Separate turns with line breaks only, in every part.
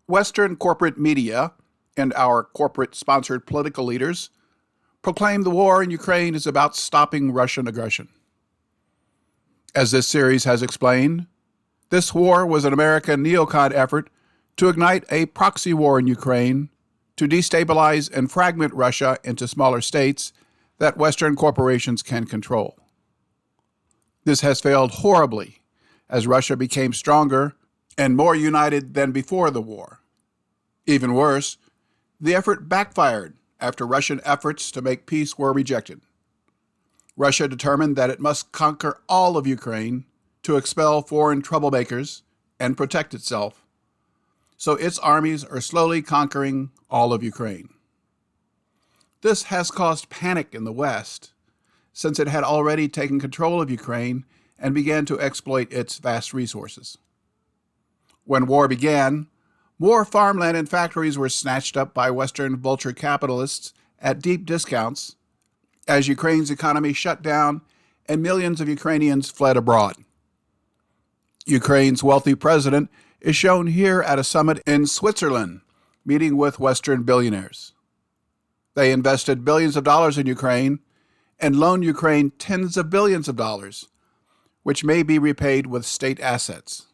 Western corporate media and our corporate-sponsored political leaders proclaim the war in Ukraine is about stopping Russian aggression. As this series has explained, this war was an American neocon effort to ignite a proxy war in Ukraine to destabilize and fragment Russia into smaller states that Western corporations can control. This has failed horribly as Russia became stronger and more united than before the war. Even worse, the effort backfired after Russian efforts to make peace were rejected. Russia determined that it must conquer all of Ukraine to expel foreign troublemakers and protect itself, so its armies are slowly conquering all of Ukraine. This has caused panic in the West, since it had already taken control of Ukraine and began to exploit its vast resources. When war began, more farmland and factories were snatched up by Western Vulture capitalists at deep discounts as Ukraine's economy shut down and millions of Ukrainians fled abroad. Ukraine's wealthy president is shown here at a summit in Switzerland, meeting with Western billionaires. They invested billions of dollars in Ukraine and loaned Ukraine tens of billions of dollars, which may be repaid with state assets.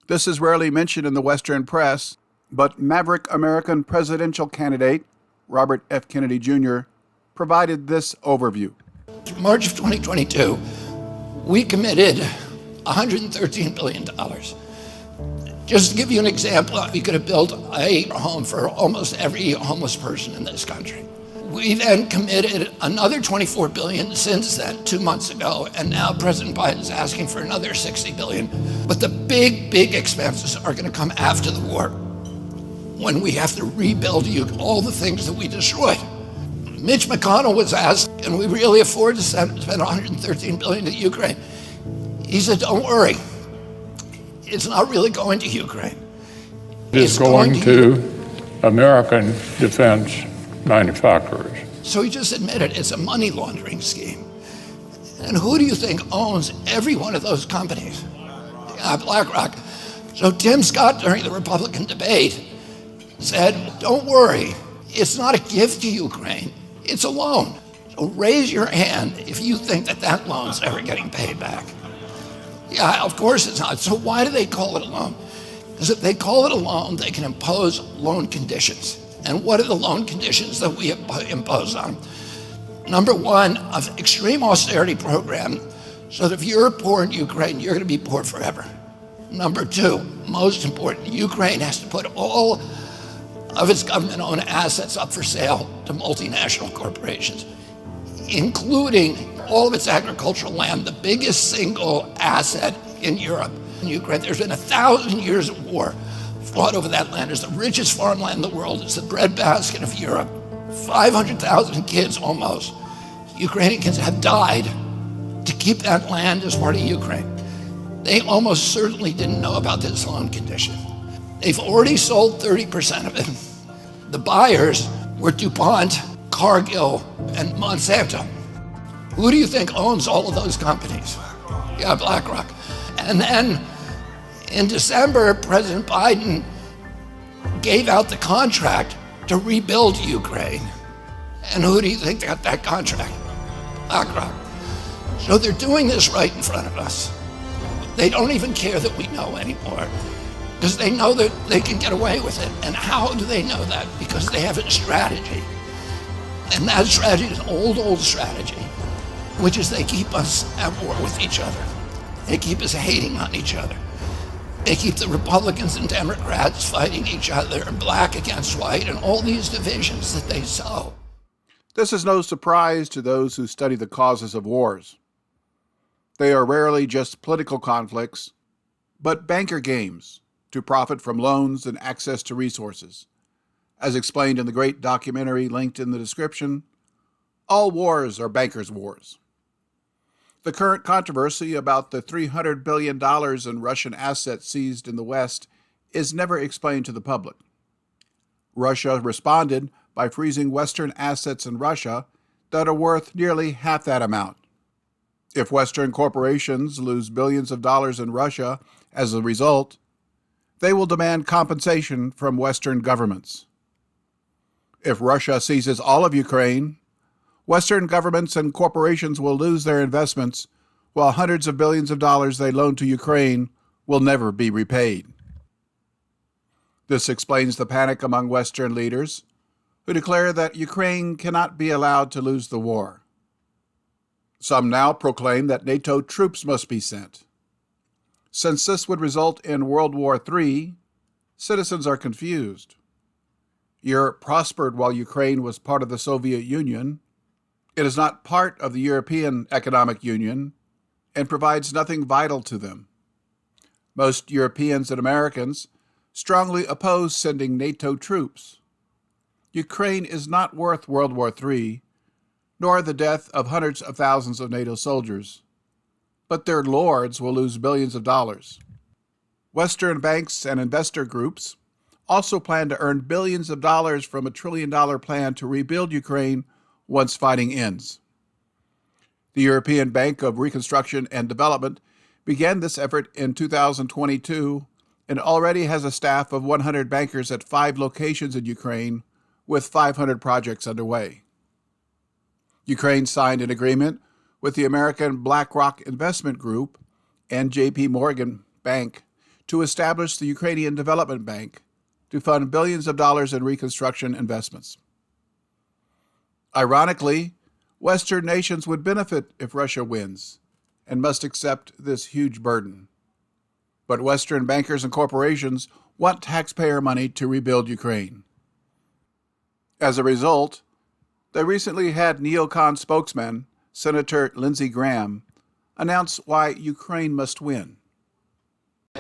This is rarely mentioned in the Western press, but maverick American presidential candidate Robert F. Kennedy Jr. provided this overview.
In March of 2022, we committed $113 billion. Just to give you an example, we could have built a home for almost every homeless person in this country. We then committed another $24 billion since then, 2 months ago, and now President Biden is asking for another $60 billion. But the big expenses are going to come after the war, when we have to rebuild all the things that we destroyed. Mitch McConnell was asked, can we really afford to spend $113 billion to Ukraine? He said, don't worry. It's not really going to Ukraine.
It's going to American defense manufacturers.
So he just admitted it's a money laundering scheme. And who do you think owns every one of those companies? Blackrock. So Tim Scott, during the Republican debate, said, don't worry, it's not a gift to Ukraine, it's a loan. So raise your hand if you think that loan's ever getting paid back. Yeah, of course it's not. So why do they call it a loan? Because if they call it a loan, they can impose loan conditions. And what are the loan conditions that we impose on? Number one, an extreme austerity program, so that if you're poor in Ukraine, you're going to be poor forever. Number two, most important, Ukraine has to put all of its government-owned assets up for sale to multinational corporations, including all of its agricultural land, the biggest single asset in Europe. In Ukraine, there's been 1,000 years of war fought over that land. It's the richest farmland in the world. It's the breadbasket of Europe. 500,000 kids almost, Ukrainian kids, have died to keep that land as part of Ukraine. They almost certainly didn't know about this loan condition. They've already sold 30% of it. The buyers were DuPont, Cargill, and Monsanto. Who do you think owns all of those companies? Yeah, BlackRock. And then in December, President Biden gave out the contract to rebuild Ukraine. And who do you think got that contract? BlackRock. So they're doing this right in front of us. They don't even care that we know anymore, because they know that they can get away with it. And how do they know that? Because they have a strategy. And that strategy is an old strategy, which is they keep us at war with each other. They keep us hating on each other. They keep the Republicans and Democrats fighting each other, black against white, and all these divisions that they sow.
This is no surprise to those who study the causes of wars. They are rarely just political conflicts, but banker games to profit from loans and access to resources. As explained in the great documentary linked in the description, all wars are bankers' wars. The current controversy about the $300 billion in Russian assets seized in the West is never explained to the public. Russia responded by freezing Western assets in Russia that are worth nearly half that amount. If Western corporations lose billions of dollars in Russia as a result, they will demand compensation from Western governments. If Russia seizes all of Ukraine, Western governments and corporations will lose their investments, while hundreds of billions of dollars they loan to Ukraine will never be repaid. This explains the panic among Western leaders, who declare that Ukraine cannot be allowed to lose the war. Some now proclaim that NATO troops must be sent. Since this would result in World War III, citizens are confused. Europe prospered while Ukraine was part of the Soviet Union. It is not part of the European Economic Union and provides nothing vital to them. Most Europeans and Americans strongly oppose sending NATO troops. Ukraine is not worth World War III, nor the death of hundreds of thousands of NATO soldiers, but their lords will lose billions of dollars. Western banks and investor groups also plan to earn billions of dollars from a $1 trillion plan to rebuild Ukraine once fighting ends. The European Bank of Reconstruction and Development began this effort in 2022 and already has a staff of 100 bankers at 5 locations in Ukraine, with 500 projects underway. Ukraine signed an agreement with the American Blackrock Investment Group and J.P. Morgan Bank to establish the Ukrainian Development Bank to fund billions of dollars in reconstruction investments. Ironically, Western nations would benefit if Russia wins and must accept this huge burden. But Western bankers and corporations want taxpayer money to rebuild Ukraine. As a result, they recently had neocon spokesman, Senator Lindsey Graham, announce why Ukraine must win.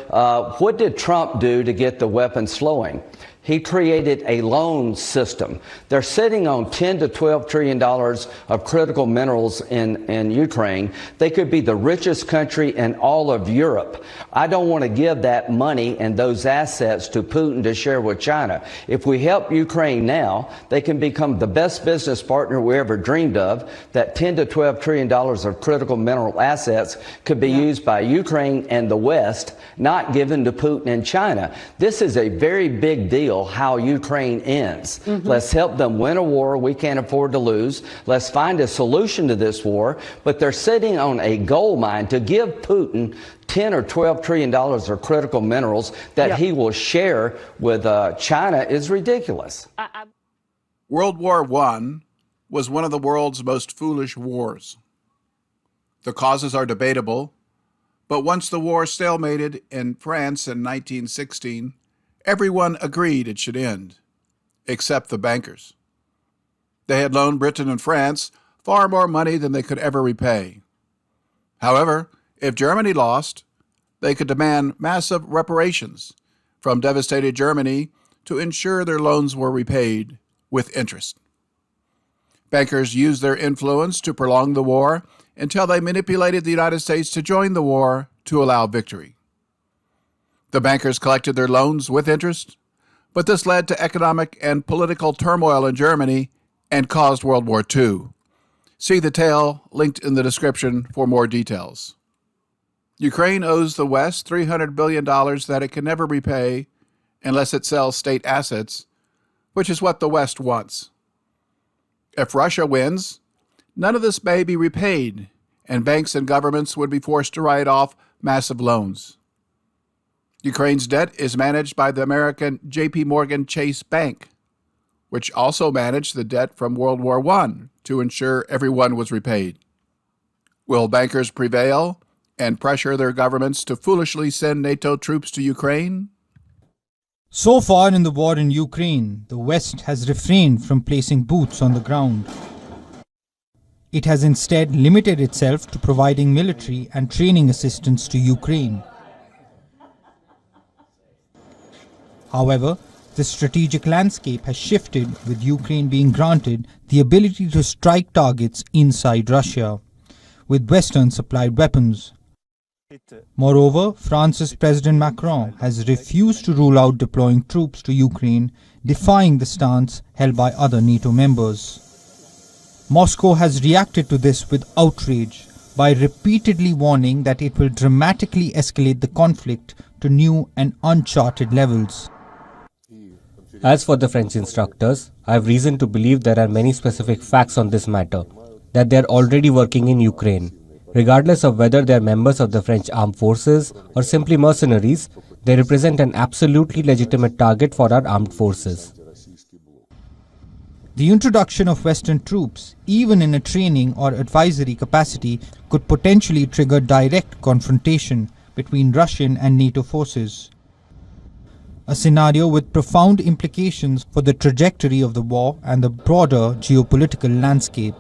What did Trump do to get the weapons flowing? He created a loan system. They're sitting on $10 to $12 trillion of critical minerals in Ukraine. They could be the richest country in all of Europe. I don't want to give that money and those assets to Putin to share with China. If we help Ukraine now, they can become the best business partner we ever dreamed of. That $10 to $12 trillion of critical mineral assets could be used by Ukraine and the West, not given to Putin and China. This is a very big deal, how Ukraine ends. Let's help them win a war we can't afford to lose. Let's find a solution to this war. But they're sitting on a gold mine to give Putin $10 or $12 trillion of critical minerals that he will share with China is ridiculous.
World War I was one of the world's most foolish wars. The causes are debatable, but once the war stalemated in France in 1916, everyone agreed it should end, except the bankers. They had loaned Britain and France far more money than they could ever repay. However, if Germany lost, they could demand massive reparations from devastated Germany to ensure their loans were repaid with interest. Bankers used their influence to prolong the war until they manipulated the United States to join the war to allow victory. The bankers collected their loans with interest, but this led to economic and political turmoil in Germany and caused World War II. See the tale linked in the description for more details. Ukraine owes the West $300 billion that it can never repay unless it sells state assets, which is what the West wants. If Russia wins, none of this may be repaid, and banks and governments would be forced to write off massive loans. Ukraine's debt is managed by the American J.P. Morgan Chase Bank, which also managed the debt from World War I to ensure everyone was repaid. Will bankers prevail and pressure their governments to foolishly send NATO troops to Ukraine?
So far in the war in Ukraine, the West has refrained from placing boots on the ground. It has instead limited itself to providing military and training assistance to Ukraine. However, the strategic landscape has shifted, with Ukraine being granted the ability to strike targets inside Russia. with Western-supplied weapons. Moreover, France's President Macron has refused to rule out deploying troops to Ukraine, defying the stance held by other NATO members. Moscow has reacted to this with outrage by repeatedly warning that it will dramatically escalate the conflict to new and uncharted levels.
As for the French instructors, I have reason to believe there are many specific facts on this matter, that they are already working in Ukraine. Regardless of whether they are members of the French armed forces or simply mercenaries, they represent an absolutely legitimate target for our armed forces.
The introduction of Western troops, even in a training or advisory capacity, could potentially trigger direct confrontation between Russian and NATO forces. A scenario with profound implications for the trajectory of the war and the broader geopolitical landscape.